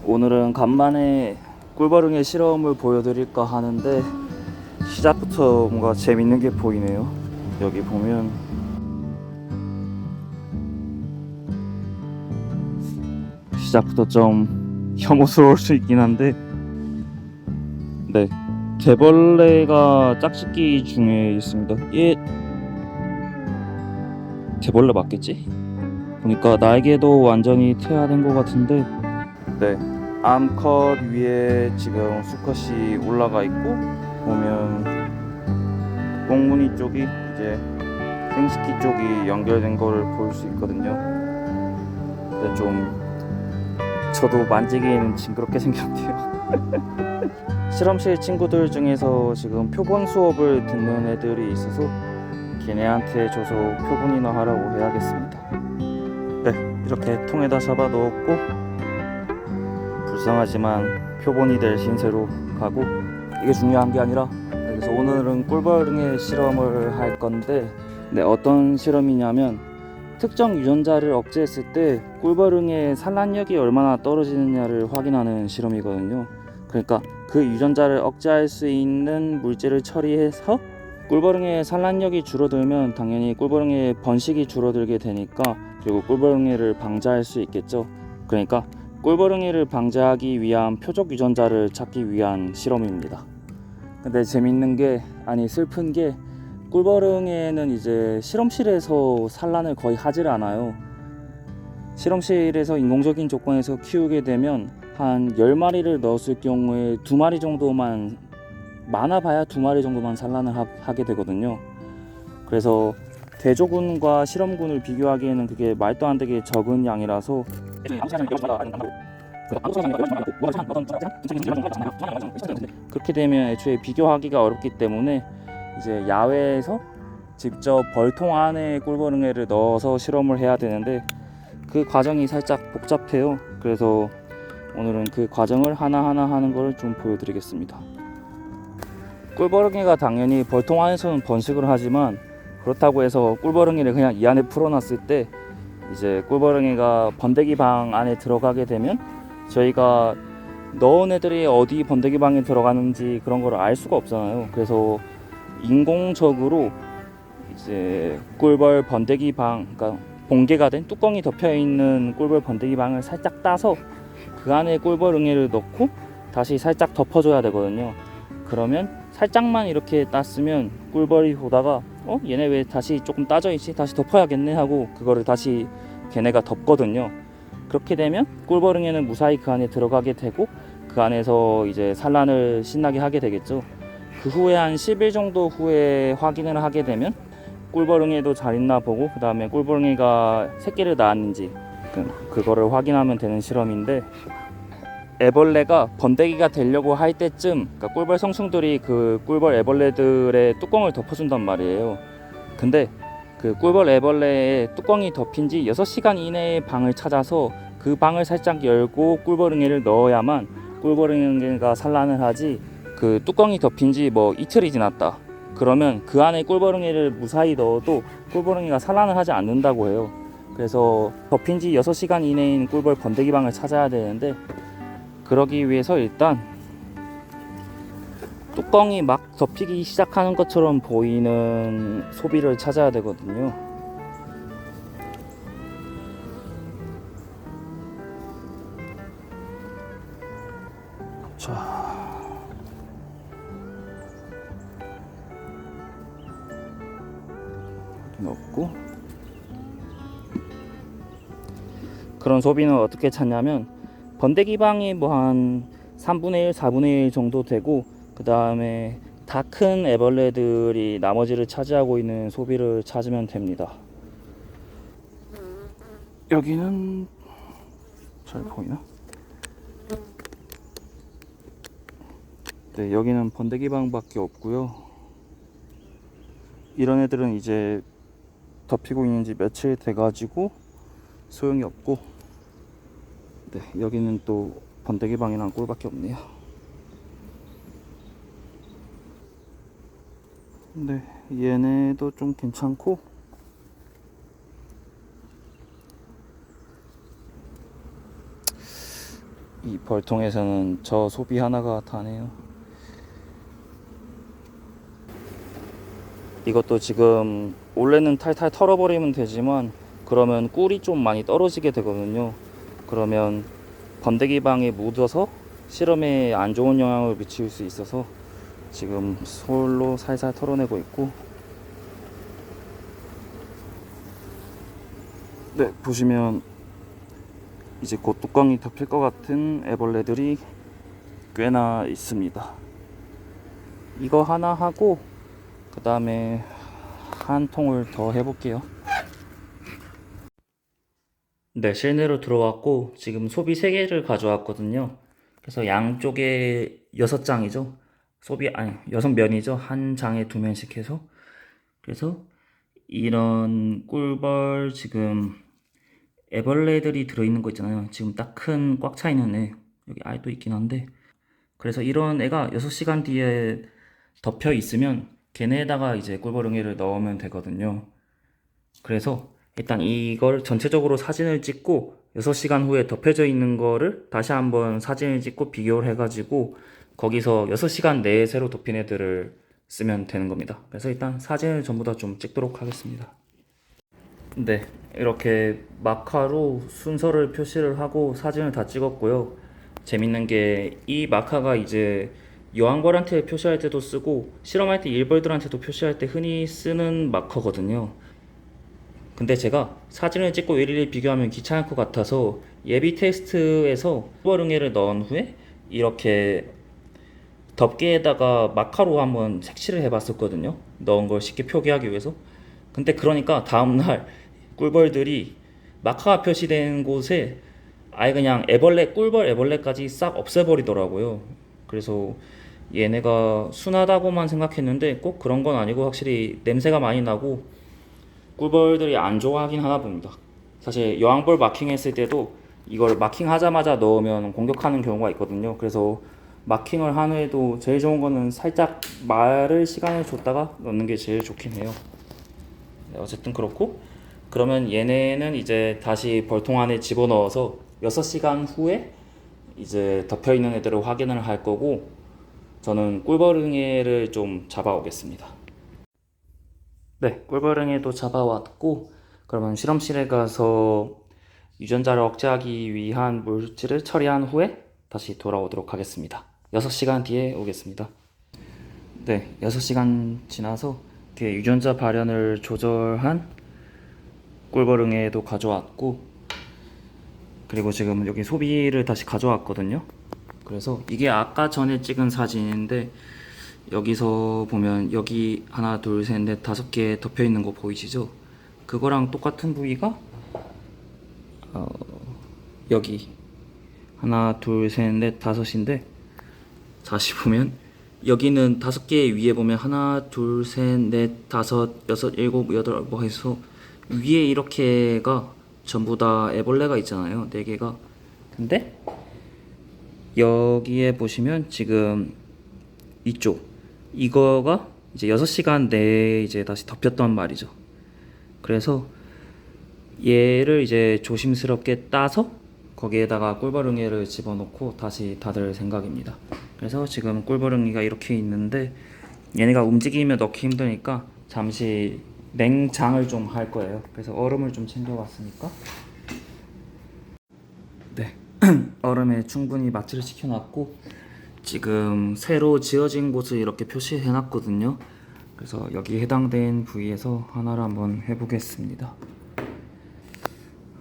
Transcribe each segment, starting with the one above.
오늘은 간만에 꿀벌응의 실험을 보여드릴까 하는데 시작부터 뭔가 재밌는 게 보이네요. 여기 보면 시작부터 좀 혐오스러울 수 있긴 한데, 네, 대벌레가 짝짓기 중에 있습니다. 얘 대벌레 맞겠지? 보니까 날개도 완전히 퇴화된 것 같은데, 네, 암컷 위에 지금 수컷이 올라가 있고, 보면 꽁무니 쪽이 이제 생식기 쪽이 연결된 거를 볼 수 있거든요. 근데 좀 저도 만지기에는 징그럽게 생겼네요. 실험실 친구들 중에서 지금 표본 수업을 듣는 애들이 있어서 걔네한테 줘서 표본이나 하라고 해야겠습니다. 네, 이렇게 통에다 잡아 넣었고, 불쌍하지만 표본이 될 신세로 가고, 이게 중요한 게 아니라, 그래서 오늘은 꿀벌응의 실험을 할 건데, 네, 어떤 실험이냐면 특정 유전자를 억제했을 때 꿀벌응의 산란력이 얼마나 떨어지느냐를 확인하는 실험이거든요. 그러니까 그 유전자를 억제할 수 있는 물질을 처리해서 꿀벌응의 산란력이 줄어들면 당연히 꿀벌응의 번식이 줄어들게 되니까, 그리고 꿀벌응해를 방지할 수 있겠죠. 그러니까 꿀벌응해를 방지하기 위한 표적 유전자를 찾기 위한 실험입니다. 근데 재밌는 게, 아니 슬픈 게, 꿀벌응해는 이제 실험실에서 산란을 거의 하질 않아요. 실험실에서 인공적인 조건에서 키우게 되면 한 10마리를 넣었을 경우에 2마리 정도만, 많아봐야 2마리 정도만 산란을 하게 되거든요. 그래서 대조군과 실험군을 비교하기에는 그게 말도 안 되게 적은 양이라서 그렇게 되면 애초에 비교하기가 어렵기 때문에 이제 야외에서 직접 벌통 안에 꿀벌응해를 넣어서 실험을 해야 되는데, 그 과정이 살짝 복잡해요. 그래서 오늘은 그 과정을 하나하나 하는 걸 좀 보여드리겠습니다. 꿀벌응해가 당연히 벌통 안에서는 번식을 하지만, 그렇다고 해서 꿀벌응해를 그냥 이 안에 풀어놨을 때 이제 꿀벌응해가 번데기 방 안에 들어가게 되면 저희가 넣은 애들이 어디 번데기 방에 들어가는지 그런 걸 알 수가 없잖아요. 그래서 인공적으로 이제 꿀벌 번데기 방, 그러니까 봉개가 된 뚜껑이 덮여 있는 꿀벌 번데기 방을 살짝 따서 그 안에 꿀벌응해를 넣고 다시 살짝 덮어줘야 되거든요. 그러면 살짝만 이렇게 땄으면 꿀벌이 보다가 얘네 왜 다시 조금 따져 있지? 다시 덮어야겠네 하고 그거를 다시 걔네가 덮거든요. 그렇게 되면 꿀벌응해는 무사히 그 안에 들어가게 되고, 그 안에서 이제 산란을 신나게 하게 되겠죠. 그 후에 한 10일 정도 후에 확인을 하게 되면 꿀벌응해도 잘 있나 보고, 그 다음에 꿀벌응해가 새끼를 낳았는지 그거를 확인하면 되는 실험인데, 애벌레가 번데기가 되려고 할 때쯤, 그러니까 꿀벌 성충들이 그 꿀벌 애벌레들의 뚜껑을 덮어준단 말이에요. 근데 그 꿀벌 애벌레의 뚜껑이 덮인 지 6시간 이내의 방을 찾아서 그 방을 살짝 열고 꿀벌응해를 넣어야만 꿀벌응해가 산란을 하지, 그 뚜껑이 덮인 지 뭐 이틀이 지났다 그러면 그 안에 꿀벌응해를 무사히 넣어도 꿀벌응해가 산란을 하지 않는다고 해요. 그래서 덮인 지 6시간 이내인 꿀벌 번데기 방을 찾아야 되는데, 그러기 위해서 일단 뚜껑이 막 덮이기 시작하는 것처럼 보이는 소비를 찾아야 되거든요. 자, 넣고, 그런 소비는 어떻게 찾냐면, 번데기 방이 뭐 한 3분의 1, 4분의 1 정도 되고, 그 다음에 다 큰 애벌레들이 나머지를 차지하고 있는 소비를 찾으면 됩니다. 여기는 잘 보이나? 네, 여기는 번데기 방밖에 없고요. 이런 애들은 이제 덮이고 있는지 며칠 돼가지고 소용이 없고, 네, 여기는 또 번데기 방이랑 꿀밖에 없네요. 네, 얘네도 좀 괜찮고, 이 벌통에서는 저 소비 하나가 다네요. 이것도 지금 원래는 탈탈 털어버리면 되지만 그러면 꿀이 좀 많이 떨어지게 되거든요. 그러면 번데기 방에 묻어서 실험에 안 좋은 영향을 미칠 수 있어서 지금 솔로 살살 털어내고 있고, 네, 보시면 이제 곧 뚜껑이 덮일 것 같은 애벌레들이 꽤나 있습니다. 이거 하나 하고 그 다음에 한 통을 더 해볼게요. 네, 실내로 들어왔고 지금 소비 3개를 가져왔거든요. 그래서 양쪽에 6장이죠. 소비 아니 6면이죠. 한 장에 2면씩 해서. 그래서 이런 꿀벌 지금 애벌레들이 들어있는 거 있잖아요. 지금 딱 큰 꽉 차 있는 애, 여기 알도 있긴 한데, 그래서 이런 애가 6시간 뒤에 덮여 있으면 걔네에다가 이제 꿀벌응애를 넣으면 되거든요. 그래서 일단 이걸 전체적으로 사진을 찍고 6시간 후에 덮여져 있는 거를 다시 한번 사진을 찍고 비교를 해가지고 거기서 6시간 내에 새로 덮인 애들을 쓰면 되는 겁니다. 그래서 일단 사진을 전부 다 좀 찍도록 하겠습니다. 네, 이렇게 마카로 순서를 표시를 하고 사진을 다 찍었고요. 재밌는 게 이 마카가 이제 여왕벌한테 표시할 때도 쓰고 실험할 때 일벌들한테도 표시할 때 흔히 쓰는 마커거든요. 근데 제가 사진을 찍고 일일이 비교하면 귀찮을 것 같아서 예비 테스트에서 꿀벌응애를 넣은 후에 이렇게 덮개에다가 마카로 한번 색칠을 해봤었거든요. 넣은 걸 쉽게 표기하기 위해서. 근데 그러니까 다음날 꿀벌들이 마카가 표시된 곳에 아예 그냥 애벌레, 꿀벌 애벌레까지 싹 없애버리더라고요. 그래서 얘네가 순하다고만 생각했는데 꼭 그런 건 아니고 확실히 냄새가 많이 나고 꿀벌들이 안 좋아하긴 하나 봅니다. 사실 여왕벌 마킹했을 때도 이걸 마킹하자마자 넣으면 공격하는 경우가 있거든요. 그래서 마킹을 한 후에도 제일 좋은 거는 살짝 마를 시간을 줬다가 넣는 게 제일 좋긴 해요. 네, 어쨌든 그렇고, 그러면 얘네는 이제 다시 벌통 안에 집어넣어서 6시간 후에 이제 덮여있는 애들을 확인을 할 거고, 저는 꿀벌응애를 좀 잡아오겠습니다. 네, 꿀벌응애도 잡아왔고, 그러면 실험실에 가서 유전자를 억제하기 위한 물질을 처리한 후에 다시 돌아오도록 하겠습니다. 6시간 뒤에 오겠습니다. 네, 6시간 지나서 이렇게 유전자 발현을 조절한 꿀벌응애도 가져왔고, 그리고 지금 여기 소비를 다시 가져왔거든요. 그래서 이게 아까 전에 찍은 사진인데, 여기서 보면 여기 하나 둘 셋 넷 5개 덮여 있는 거 보이시죠? 그거랑 똑같은 부위가 여기 하나 둘 셋 넷 5인데, 다시 보면 여기는 5개 위에 보면 하나 둘 셋 넷 다섯 여섯 일곱 여덟 뭐 해서 위에 이렇게가 전부 다 애벌레가 있잖아요. 4개가. 근데 여기에 보시면 지금 이쪽 이거가 이제 6시간 내에 이제 다시 덮였단 말이죠. 그래서 얘를 이제 조심스럽게 따서 거기에다가 꿀벌응애를 집어넣고 다시 닫을 생각입니다. 그래서 지금 꿀벌응애가 이렇게 있는데 얘네가 움직이면 넣기 힘드니까 잠시 냉장을 좀 할 거예요. 그래서 얼음을 좀 챙겨왔으니까, 네, 얼음에 충분히 마취를 시켜놨고 지금 새로 지어진 곳을 이렇게 표시해 놨거든요. 그래서 여기 해당된 부위에서 하나를 한번 해보겠습니다.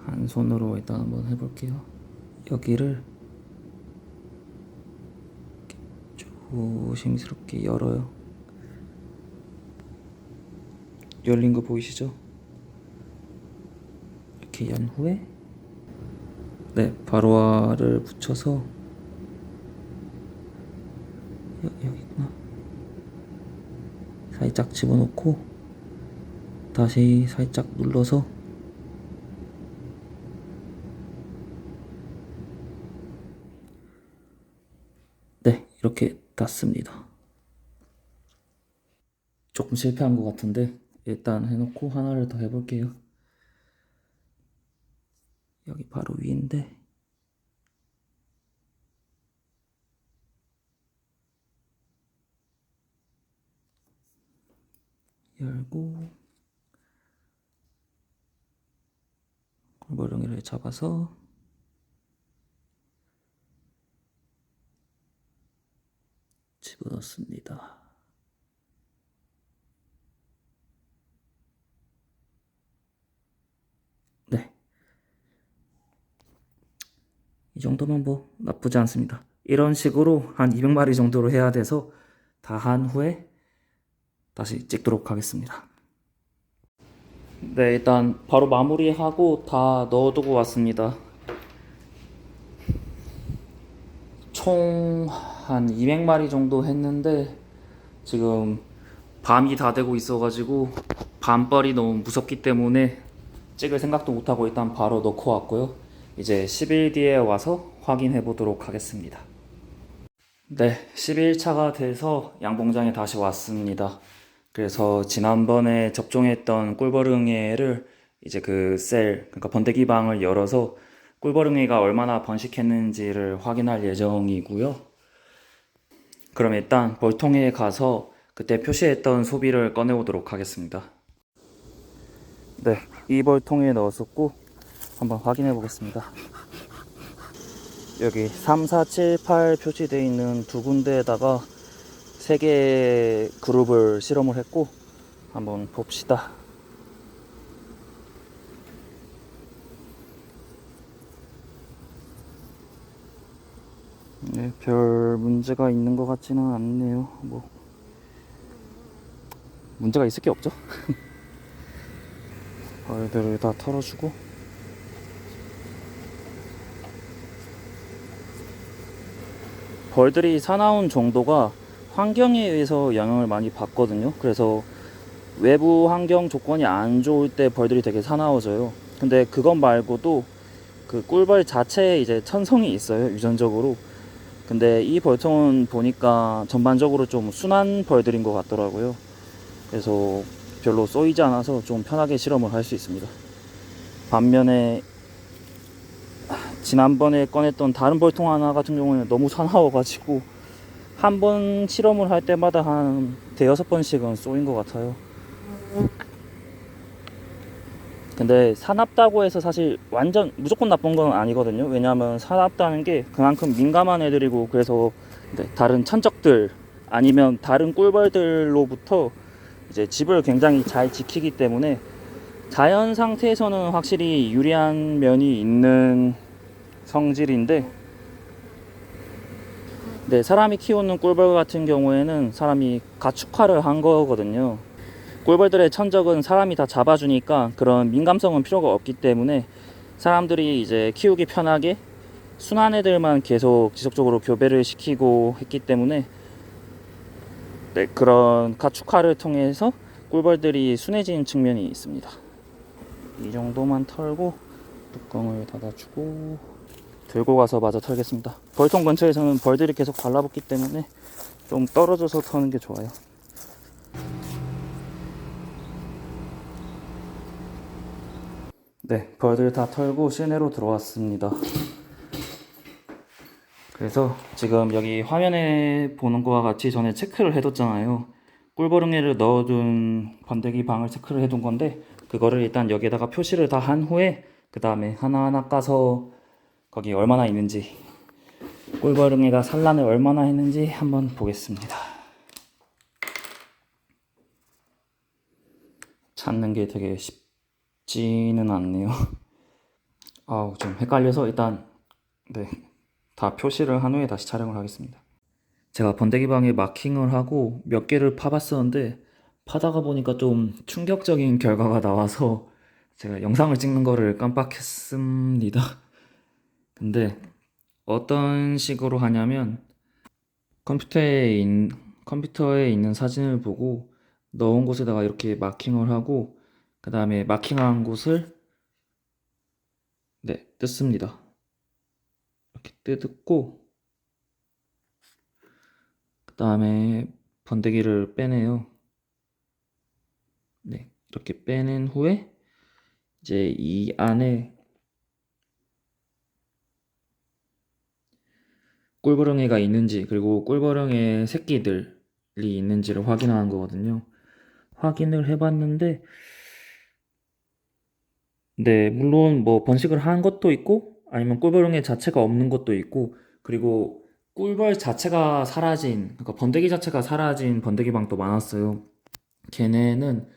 한 손으로 일단 한번 해볼게요. 여기를 조심스럽게 열어요. 열린 거 보이시죠? 이렇게 연 후에 네, 바로화를 붙여서 여기구나. 살짝 집어넣고 다시 살짝 눌러서 네, 이렇게 닫습니다. 조금 실패한 것 같은데 일단 해놓고 하나를 더 해볼게요. 여기 바로 위인데 열고 꿀벌응이를 잡아서 집어넣습니다. 네, 이 정도면 뭐 나쁘지 않습니다. 이런 식으로 한 200마리 정도로 해야 돼서 다 한 후에 다시 찍도록 하겠습니다. 네, 일단 바로 마무리하고 다 넣어두고 왔습니다. 총 한 200마리 정도 했는데 지금 밤이 다 되고 있어가지고 밤벌이 너무 무섭기 때문에 찍을 생각도 못하고 일단 바로 넣고 왔고요. 이제 10일 뒤에 와서 확인해 보도록 하겠습니다. 네, 11차가 돼서 양봉장에 다시 왔습니다. 그래서 지난번에 접종했던 꿀벌응애를 이제 그러니까 번데기 방을 열어서 꿀벌응애가 얼마나 번식했는지를 확인할 예정이고요. 그럼 일단 벌통에 가서 그때 표시했던 소비를 꺼내오도록 하겠습니다. 네, 이 벌통에 넣었었고 한번 확인해 보겠습니다. 여기 3, 4, 7, 8 표시되어 있는 두 군데에다가 3개의 그룹을 실험을 했고 한번 봅시다. 네, 별 문제가 있는 것 같지는 않네요. 뭐 문제가 있을 게 없죠. 벌들을 다 털어주고 벌들이 사나운 정도가 환경에 의해서 영향을 많이 받거든요. 그래서 외부 환경 조건이 안 좋을 때 벌들이 되게 사나워져요. 근데 그것 말고도 그 꿀벌 자체에 이제 천성이 있어요, 유전적으로. 근데 이 벌통은 보니까 전반적으로 좀 순한 벌들인 것 같더라고요. 그래서 별로 쏘이지 않아서 좀 편하게 실험을 할 수 있습니다. 반면에 지난번에 꺼냈던 다른 벌통 하나 같은 경우는 너무 사나워가지고 한 번 실험을 할 때마다 한 대여섯 번씩은 쏘인 것 같아요. 근데 사납다고 해서 사실 완전 무조건 나쁜 건 아니거든요. 왜냐하면 사납다는 게 그만큼 민감한 애들이고, 그래서 다른 천적들 아니면 다른 꿀벌들로부터 이제 집을 굉장히 잘 지키기 때문에 자연 상태에서는 확실히 유리한 면이 있는 성질인데, 네, 사람이 키우는 꿀벌 같은 경우에는 사람이 가축화를 한 거거든요. 꿀벌들의 천적은 사람이 다 잡아주니까 그런 민감성은 필요가 없기 때문에 사람들이 이제 키우기 편하게 순한 애들만 계속 지속적으로 교배를 시키고 했기 때문에, 네, 그런 가축화를 통해서 꿀벌들이 순해진 측면이 있습니다. 이 정도만 털고 뚜껑을 닫아주고 들고 가서 마저 털겠습니다. 벌통 근처에서는 벌들이 계속 달라붙기 때문에 좀 떨어져서 터는 게 좋아요. 네, 벌들 다 털고 실내로 들어왔습니다. 그래서 지금 여기 화면에 보는 거와 같이 전에 체크를 해뒀잖아요. 꿀벌응애를 넣어둔 번데기 방을 체크를 해둔 건데, 그거를 일단 여기에다가 표시를 다 한 후에 그 다음에 하나하나 까서 거기 얼마나 있는지, 꿀벌응애가 산란을 얼마나 했는지 한번 보겠습니다. 찾는 게 되게 쉽지는 않네요. 아우, 좀 헷갈려서 일단 네, 다 표시를 한 후에 다시 촬영을 하겠습니다. 제가 번데기 방에 마킹을 하고 몇 개를 파봤었는데, 파다가 보니까 좀 충격적인 결과가 나와서 제가 영상을 찍는 거를 깜빡했습니다. 근데 어떤 식으로 하냐면 컴퓨터에, 컴퓨터에 있는 사진을 보고 넣은 곳에다가 이렇게 마킹을 하고 그 다음에 마킹한 곳을 네, 뜯습니다. 이렇게 뜯고 그 다음에 번데기를 빼내요. 네, 이렇게 빼낸 후에 이제 이 안에 꿀벌응애가 있는지, 그리고 꿀벌응애 새끼들이 있는지를 확인하는 거거든요. 확인을 해봤는데, 네, 물론 뭐 번식을 한 것도 있고, 아니면 꿀벌응애 자체가 없는 것도 있고, 그리고 꿀벌 자체가 사라진, 그러니까 번데기 자체가 사라진 번데기방도 많았어요. 걔네는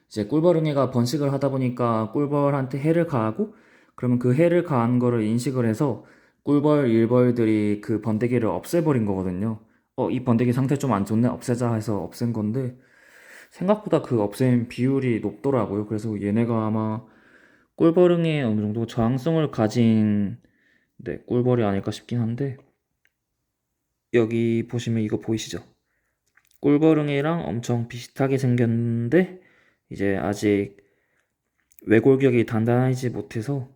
이제 꿀벌응애가 번식을 하다 보니까 꿀벌한테 해를 가하고, 그러면 그 해를 가한 거를 인식을 해서 꿀벌 일벌들이 그 번데기를 없애버린 거거든요. 이 번데기 상태 좀 안 좋네, 없애자 해서 없앤 건데, 생각보다 그 없앤 비율이 높더라고요. 그래서 얘네가 아마 꿀벌응애에 어느 정도 저항성을 가진, 네, 꿀벌이 아닐까 싶긴 한데, 여기 보시면 이거 보이시죠? 꿀벌응애랑 엄청 비슷하게 생겼는데 이제 아직 외골격이 단단하지 못해서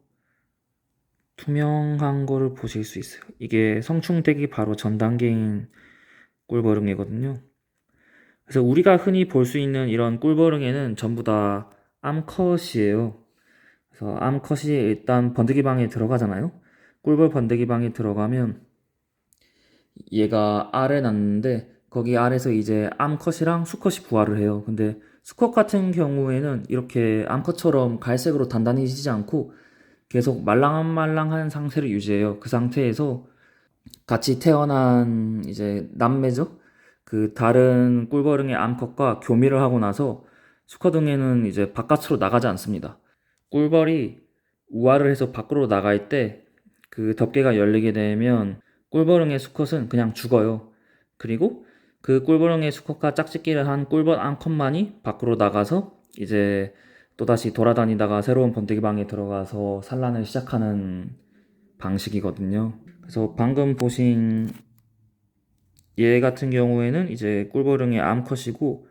투명한 거를 보실 수 있어요. 이게 성충되기 바로 전 단계인 꿀벌응애거든요. 그래서 우리가 흔히 볼 수 있는 이런 꿀벌응애는 전부 다 암컷이에요. 그래서 암컷이 일단 번데기방에 들어가잖아요. 꿀벌 번데기방에 들어가면 얘가 알을 낳는데 거기 알에서 이제 암컷이랑 수컷이 부화를 해요. 근데 수컷 같은 경우에는 이렇게 암컷처럼 갈색으로 단단해지지 않고 계속 말랑말랑한 상태를 유지해요. 그 상태에서 같이 태어난 이제 남매죠. 그 다른 꿀벌응의 암컷과 교미를 하고 나서 수컷응에는 이제 바깥으로 나가지 않습니다. 꿀벌이 우화를 해서 밖으로 나갈 때 그 덮개가 열리게 되면 꿀벌응의 수컷은 그냥 죽어요. 그리고 그 꿀벌응의 수컷과 짝짓기를 한 꿀벌 암컷만이 밖으로 나가서 이제 또다시 돌아다니다가 새로운 번데기방에 들어가서 산란을 시작하는 방식이거든요. 그래서 방금 보신 얘 같은 경우에는 이제 꿀벌응의 암컷이고,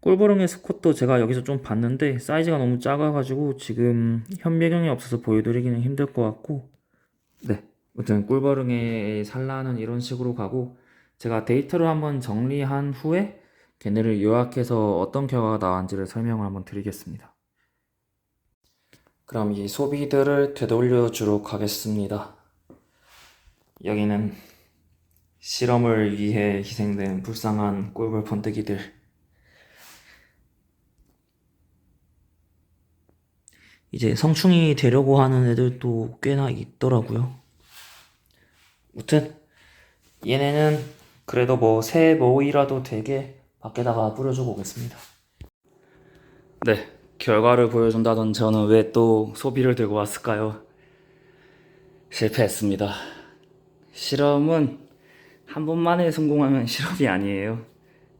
꿀벌응의 수컷도 제가 여기서 좀 봤는데 사이즈가 너무 작아가지고 지금 현배경이 없어서 보여드리기는 힘들 것 같고, 네, 아무튼 꿀벌응의 산란은 이런 식으로 가고, 제가 데이터를 한번 정리한 후에 걔네를 요약해서 어떤 결과가 나왔는지를 설명을 한번 드리겠습니다. 그럼 이 소비들을 되돌려 주도록 하겠습니다. 여기는 실험을 위해 희생된 불쌍한 꿀벌 번데기들. 이제 성충이 되려고 하는 애들도 꽤나 있더라고요. 무튼 얘네는 그래도 뭐 새 모이라도 되게 밖에다가 뿌려주고 오겠습니다. 네, 결과를 보여준다던 저는 왜 또 소비를 들고 왔을까요? 실패했습니다. 실험은 한 번만에 성공하면 실험이 아니에요.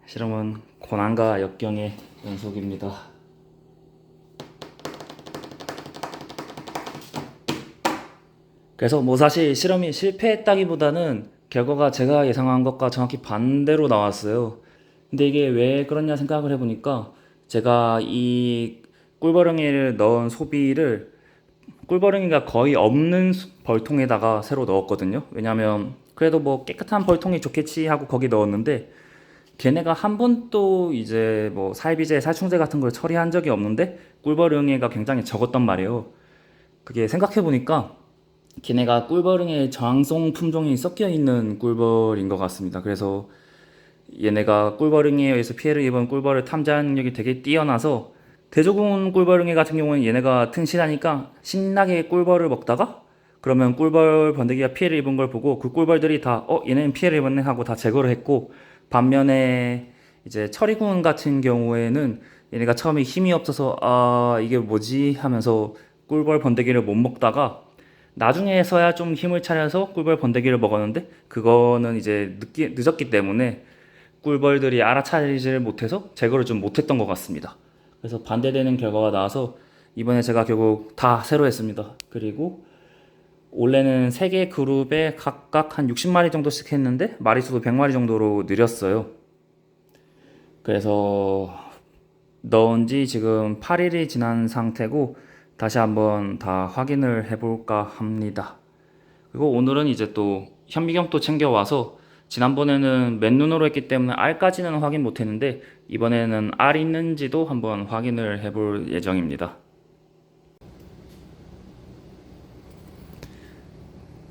실험은 고난과 역경의 연속입니다. 그래서 뭐 사실 실험이 실패했다기보다는 결과가 제가 예상한 것과 정확히 반대로 나왔어요. 근데 이게 왜 그러냐 생각을 해보니까 제가 이 꿀벌응이를 넣은 소비를 꿀벌응이가 거의 없는 벌통에다가 새로 넣었거든요. 왜냐면 그래도 뭐 깨끗한 벌통이 좋겠지 하고 거기 넣었는데 걔네가 한 번도 이제 뭐 살비제, 살충제 같은 걸 처리한 적이 없는데 꿀벌응이가 굉장히 적었단 말이에요. 그게 생각해보니까 걔네가 꿀벌응의 저항성 품종이 섞여 있는 꿀벌인 것 같습니다. 그래서 얘네가 꿀벌응에 의해서 피해를 입은 꿀벌을 탐지하는 능력이 되게 뛰어나서 대조군 꿀벌응애 같은 경우는 얘네가 튼실하니까 신나게 꿀벌을 먹다가 그러면 꿀벌 번데기가 피해를 입은 걸 보고 그 꿀벌들이 다 얘네는 피해를 입었네 하고 다 제거를 했고, 반면에 이제 처리군 같은 경우에는 얘네가 처음에 힘이 없어서 이게 뭐지 하면서 꿀벌 번데기를 못 먹다가 나중에서야 좀 힘을 차려서 꿀벌 번데기를 먹었는데 그거는 이제 늦었기 때문에 꿀벌들이 알아차리지를 못해서 제거를 좀 못했던 것 같습니다. 그래서 반대되는 결과가 나와서 이번에 제가 결국 다 새로 했습니다. 그리고 원래는 3개 그룹에 각각 한 60마리 정도씩 했는데 마리수도 100마리 정도로 늘렸어요. 그래서 넣은 지 지금 8일이 지난 상태고 다시 한번 다 확인을 해볼까 합니다. 그리고 오늘은 이제 또 현미경도 챙겨와서 지난번에는 맨눈으로 했기 때문에 알까지는 확인 못했는데 이번에는 알 있는지도 한번 확인을 해볼 예정입니다.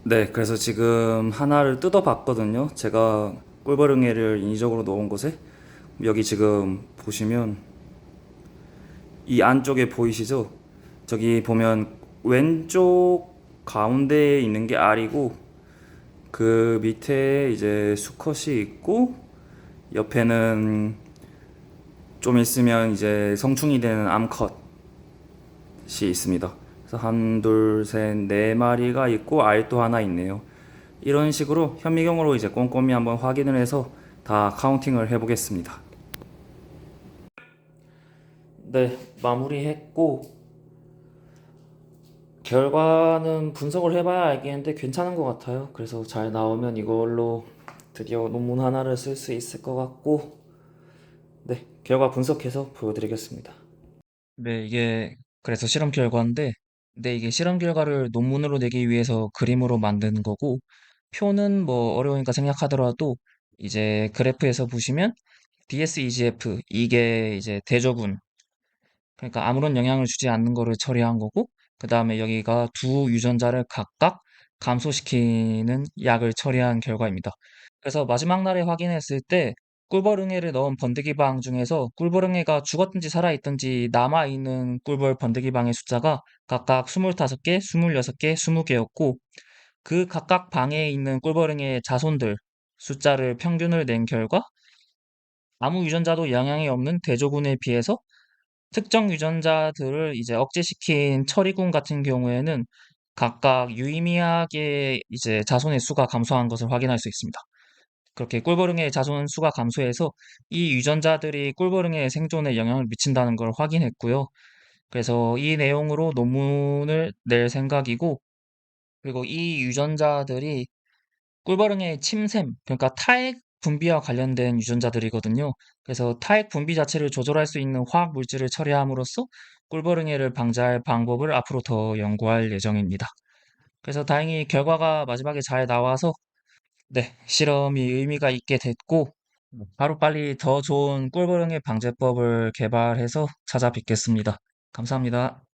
네, 그래서 지금 하나를 뜯어봤거든요. 제가 꿀벌응애를 인위적으로 넣은 곳에 여기 지금 보시면 이 안쪽에 보이시죠? 저기 보면 왼쪽 가운데에 있는 게 알이고 그 밑에 이제 수컷이 있고 옆에는 좀 있으면 이제 성충이 되는 암컷이 있습니다. 그래서 한, 둘, 셋, 네 마리가 있고 알도 하나 있네요. 이런 식으로 현미경으로 이제 꼼꼼히 한번 확인을 해서 다 카운팅을 해보겠습니다. 네, 마무리했고 결과는 분석을 해봐야 알겠는데 괜찮은 것 같아요. 그래서 잘 나오면 이걸로 드디어 논문 하나를 쓸 수 있을 것 같고, 네, 결과 분석해서 보여드리겠습니다. 네, 이게 그래서 실험 결과인데, 근데 이게 실험 결과를 논문으로 내기 위해서 그림으로 만든 거고, 표는 뭐 어려우니까 생략하더라도 이제 그래프에서 보시면 DSEGF 이게 이제 대조군, 그러니까 아무런 영향을 주지 않는 거를 처리한 거고, 그 다음에 여기가 두 유전자를 각각 감소시키는 약을 처리한 결과입니다. 그래서 마지막 날에 확인했을 때 꿀벌응애를 넣은 번데기방 중에서 꿀벌응애가 죽었든지 살아있든지 남아있는 꿀벌 번데기방의 숫자가 각각 25개, 26개, 20개였고 그 각각 방에 있는 꿀벌응애의 자손들 숫자를 평균을 낸 결과 아무 유전자도 영향이 없는 대조군에 비해서 특정 유전자들을 이제 억제시킨 처리군 같은 경우에는 각각 유의미하게 이제 자손의 수가 감소한 것을 확인할 수 있습니다. 그렇게 꿀벌응의 자손 수가 감소해서 이 유전자들이 꿀벌응의 생존에 영향을 미친다는 걸 확인했고요. 그래서 이 내용으로 논문을 낼 생각이고, 그리고 이 유전자들이 꿀벌응의 침샘, 그러니까 타액 분비와 관련된 유전자들이거든요. 그래서 타액 분비 자체를 조절할 수 있는 화학 물질을 처리함으로써 꿀벌응애를 방지할 방법을 앞으로 더 연구할 예정입니다. 그래서 다행히 결과가 마지막에 잘 나와서 네, 실험이 의미가 있게 됐고 하루빨리 더 좋은 꿀벌응애 방제법을 개발해서 찾아뵙겠습니다. 감사합니다.